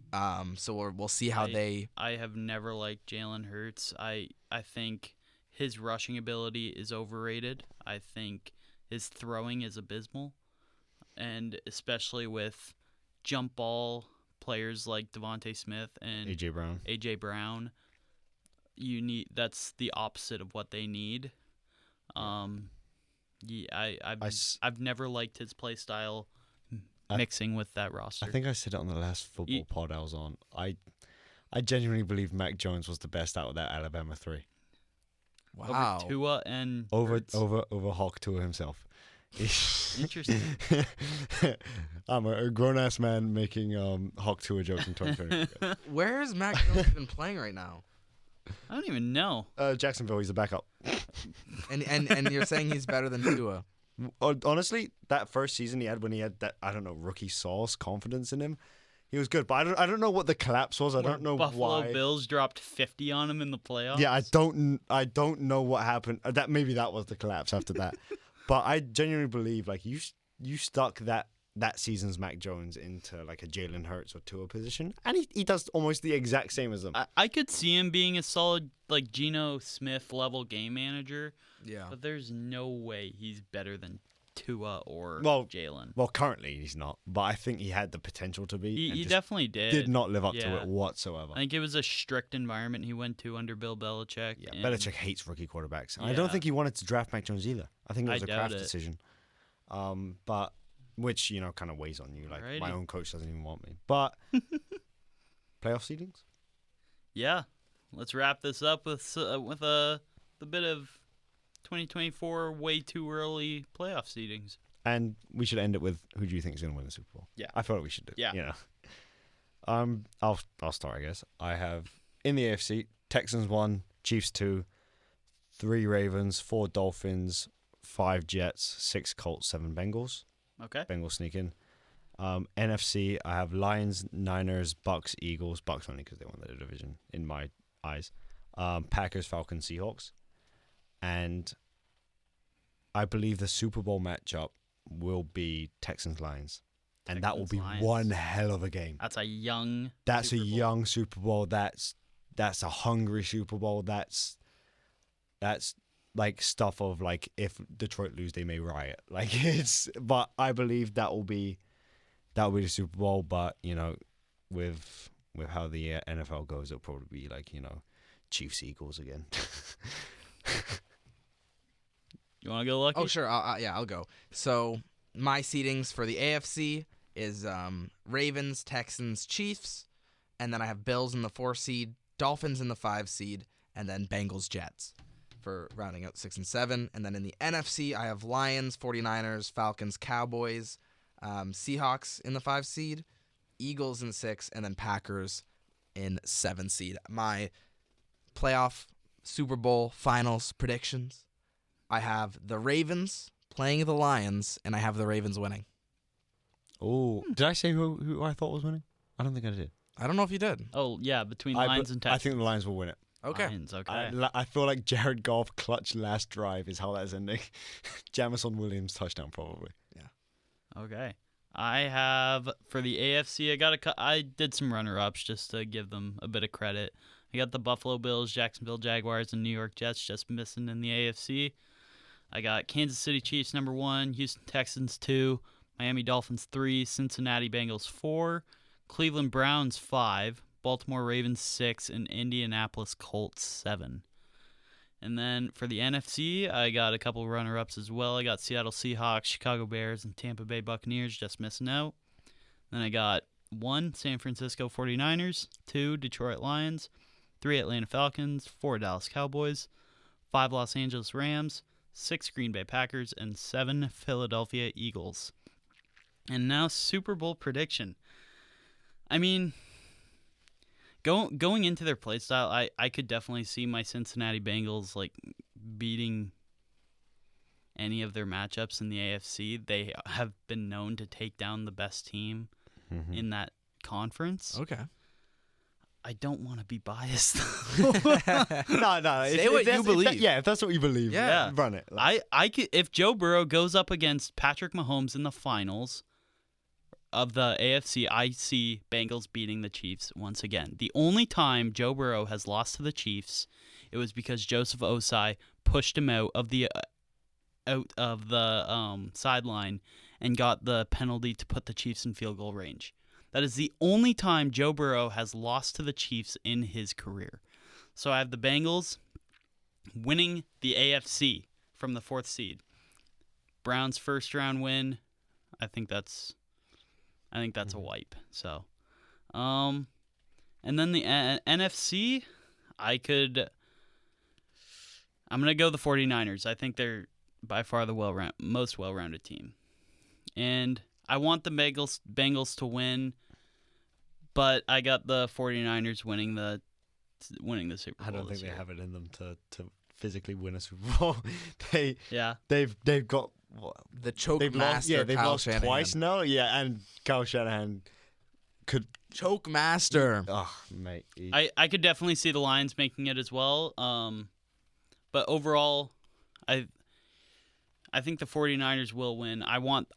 So we'll see how they. I have never liked Jalen Hurts. I think his rushing ability is overrated. I think his throwing is abysmal, and especially with jump ball players like Devontae Smith and AJ Brown, that's the opposite of what they need. I've never liked his play style mixing with that roster. I think I said it on the last football pod I was on. I genuinely believe Mac Jones was the best out of that Alabama 3. Wow. Over Tua and Over Hurts. Hawk Tua himself. Interesting. I'm a grown-ass man making Hawk Tua jokes in 2020. Where is Mac Jones even playing right now? I don't even know. Jacksonville, he's a backup. And you're saying he's better than Tua? Honestly, that first season he had when he had that, I don't know, rookie sauce confidence in him, he was good. But I don't know what the collapse was. I don't know Buffalo why. Bills dropped 50 on him in the playoffs. Yeah, I don't know what happened. Maybe that was the collapse after that. But I genuinely believe like you stuck that season's Mac Jones into like a Jalen Hurts or Tua position, and he does almost the exact same as them. I could see him being a solid like Geno Smith level game manager. Yeah. But there's no way he's better than Tua or Jalen. Well, currently he's not, but I think he had the potential to be. He definitely did. Did not live up to it whatsoever. I think it was a strict environment he went to under Bill Belichick. Yeah, Belichick hates rookie quarterbacks. Yeah. I don't think he wanted to draft Mac Jones either. I think it was a Kraft decision. But which, kind of weighs on you. Like, my own coach doesn't even want me. But playoff seedings? Yeah. Let's wrap this up with the bit of 2024 way too early playoff seedings. And we should end it with who do you think is going to win the Super Bowl? Yeah. I feel like we should do. Yeah. I'll start, I guess. I have in the AFC, Texans 1, Chiefs 2, 3 Ravens, 4 Dolphins, 5 Jets, 6 Colts, 7 Bengals. Okay. Bengals sneak in. NFC, I have Lions, Niners, Bucks, Eagles. Bucks only because they won the division in my eyes. Packers, Falcons, Seahawks. And I believe the Super Bowl matchup will be Texans-Lions. And that will be one hell of a game. That's a young young Super Bowl. That's a hungry Super Bowl. That's like stuff of like if Detroit lose, they may riot. But I believe that will be the Super Bowl. But with how the NFL goes, it'll probably be like Chiefs Eagles again. You want to go, Lucky? Oh sure, I'll go. So my seedings for the AFC is Ravens, Texans, Chiefs, and then I have Bills in the 4 seed, Dolphins in the 5 seed, and then Bengals, Jets for rounding out 6 and 7. And then in the NFC, I have Lions, 49ers, Falcons, Cowboys, Seahawks in the 5 seed, Eagles in 6, and then Packers in 7 seed. My playoff Super Bowl finals predictions, I have the Ravens playing the Lions, and I have the Ravens winning. Oh, did I say who I thought was winning? I don't think I did. I don't know if you did. Oh, yeah, between Lions and Texans. I think the Lions will win it. Okay. Lions, okay. I feel like Jared Goff clutch last drive is how that's ending. Jamison Williams touchdown probably. Yeah. Okay. I have for the AFC. I did some runner-ups just to give them a bit of credit. I got the Buffalo Bills, Jacksonville Jaguars, and New York Jets just missing in the AFC. I got Kansas City Chiefs number 1, Houston Texans 2, Miami Dolphins 3, Cincinnati Bengals 4, Cleveland Browns 5, Baltimore Ravens 6, and Indianapolis Colts 7. And then for the NFC, I got a couple runner-ups as well. I got Seattle Seahawks, Chicago Bears, and Tampa Bay Buccaneers just missing out. Then I got 1, San Francisco 49ers, 2, Detroit Lions, 3, Atlanta Falcons, 4, Dallas Cowboys, 5, Los Angeles Rams, 6, Green Bay Packers, and 7, Philadelphia Eagles. And now Super Bowl prediction. I mean, going into their play style, I could definitely see my Cincinnati Bengals like beating any of their matchups in the AFC. They have been known to take down the best team in that conference. Okay. I don't want to be biased. No. Say what you believe. If that's what you believe, run it. I could, if Joe Burrow goes up against Patrick Mahomes in the finals of the AFC, I see Bengals beating the Chiefs once again. The only time Joe Burrow has lost to the Chiefs, it was because Joseph Osai pushed him out of the sideline and got the penalty to put the Chiefs in field goal range. That is the only time Joe Burrow has lost to the Chiefs in his career. So I have the Bengals winning the AFC from the 4th seed. Browns' first round win, I think that's I think that's a wipe. So, and then the NFC, I'm going to go the 49ers. I think they're by far the most well-rounded team. And I want the Bengals to win, but I got the 49ers winning the Super Bowl. I don't think they have it in them to physically win a Super Bowl. They've got the choke they've master. Lost, they've Kyle lost Shanahan. twice now. Yeah, and Kyle Shanahan could choke master. Oh, mate. I could definitely see the Lions making it as well. But overall, I think the 49ers will win. I want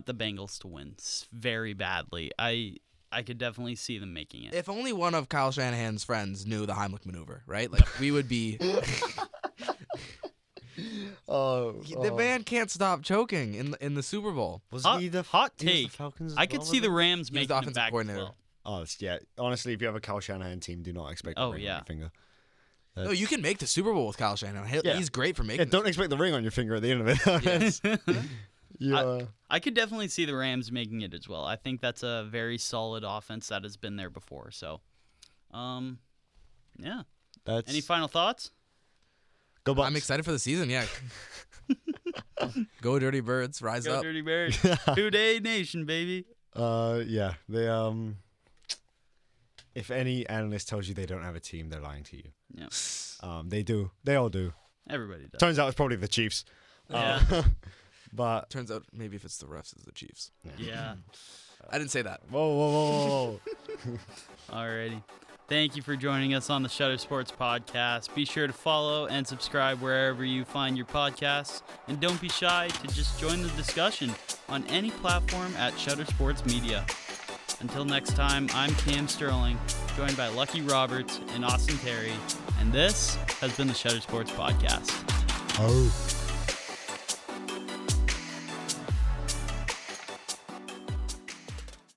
the Bengals to win very badly. I could definitely see them making it. If only one of Kyle Shanahan's friends knew the Heimlich maneuver, right? Like, we would be... The man can't stop choking in the Super Bowl. Was hot, he the hot he was take? the Falcons as I could well, see the wasn't Rams He was making the it offensive back as coordinator. well. Oh, yeah. Honestly, if you have a Kyle Shanahan team, do not expect a ring on your finger. No, you can make the Super Bowl with Kyle Shanahan. He's great for making. Yeah, don't expect the ring on your finger at the end of it. Yeah. I could definitely see the Rams making it as well. I think that's a very solid offense that has been there before. So, yeah. Any final thoughts? Go Bucks. I'm excited for the season. Yeah. Go Dirty Birds, rise Go up. Dirty Birds. 2-Day Nation, baby. Yeah. They if any analyst tells you they don't have a team, they're lying to you. Yeah. They do. They all do. Everybody does. Turns out it's probably the Chiefs. Yeah. But turns out maybe if it's the refs, it's the Chiefs. Yeah. I didn't say that. Whoa. Alrighty. Thank you for joining us on the Shutter Sports Podcast. Be sure to follow and subscribe wherever you find your podcasts. And don't be shy to just join the discussion on any platform at Shutter Sports Media. Until next time, I'm Cam Stirling, joined by Lucky Roberts and Austin Terry. And this has been the Shutter Sports Podcast. Oh.